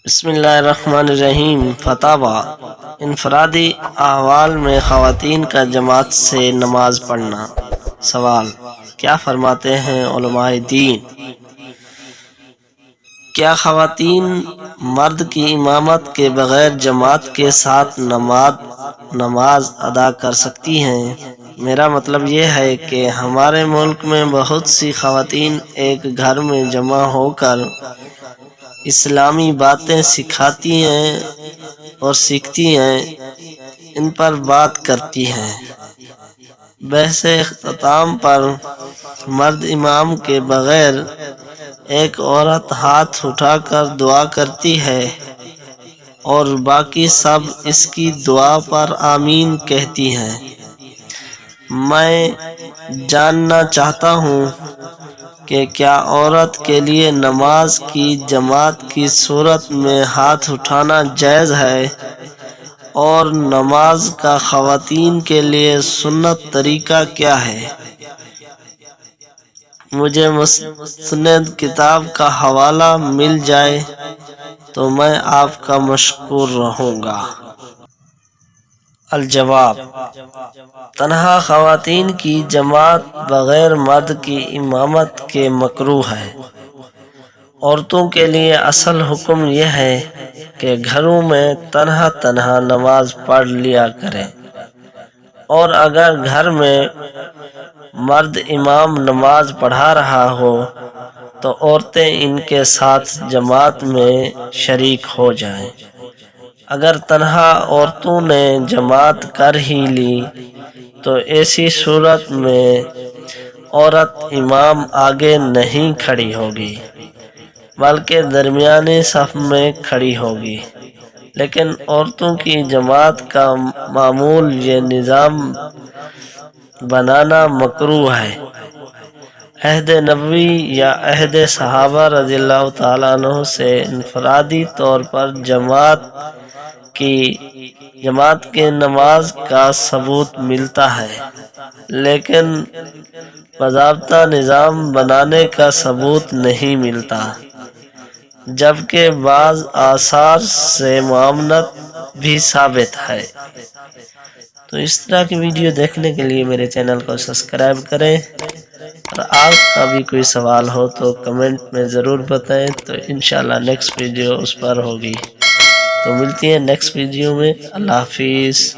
بسم اللہ الرحمن الرحیم۔ فتاوی: انفرادی احوال میں خواتین کا جماعت سے نماز پڑھنا۔ سوال: کیا فرماتے ہیں علماء دین؟ کیا خواتین مرد کی امامت کے بغیر جماعت کے ساتھ نماز ادا کر سکتی ہیں؟ میرا مطلب یہ ہے کہ ہمارے ملک میں بہت سی خواتین ایک گھر میں جمع ہو کر اسلامی باتیں سکھاتی ہیں اور سیکھتی ہیں، ان پر بات کرتی ہیں۔ بحث اختتام پر مرد امام کے بغیر ایک عورت ہاتھ اٹھا کر دعا کرتی ہے اور باقی سب اس کی دعا پر آمین کہتی ہیں۔ میں جاننا چاہتا ہوں کہ کیا عورت کے لیے نماز کی جماعت کی صورت میں ہاتھ اٹھانا جائز ہے، اور نماز کا خواتین کے لیے سنت طریقہ کیا ہے؟ مجھے مستند کتاب کا حوالہ مل جائے تو میں آپ کا مشکور رہوں گا۔ الجواب: تنہا خواتین کی جماعت بغیر مرد کی امامت کے مکروہ ہے۔ عورتوں کے لیے اصل حکم یہ ہے کہ گھروں میں تنہا نماز پڑھ لیا کریں، اور اگر گھر میں مرد امام نماز پڑھا رہا ہو تو عورتیں ان کے ساتھ جماعت میں شریک ہو جائیں۔ اگر تنہا عورتوں نے جماعت کر ہی لی تو ایسی صورت میں عورت امام آگے نہیں کھڑی ہوگی بلکہ درمیانی صف میں کھڑی ہوگی۔ لیکن عورتوں کی جماعت کا معمول یہ نظام بنانا مکروہ ہے۔ عہد نبوی یا عہد صحابہ رضی اللہ تعالیٰ عنہ سے انفرادی طور پر جماعت کے نماز کا ثبوت ملتا ہے، لیکن باضابطہ نظام بنانے کا ثبوت نہیں ملتا، جبکہ بعض آثار سے ممانعت بھی ثابت ہے۔ تو اس طرح کی ویڈیو دیکھنے کے لیے میرے چینل کو سبسکرائب کریں، اور آپ کا بھی کوئی سوال ہو تو کمنٹ میں ضرور بتائیں، تو انشاءاللہ نیکسٹ ویڈیو اس پر ہوگی۔ تو ملتی ہیں نیکسٹ ویڈیو میں۔ اللہ حافظ۔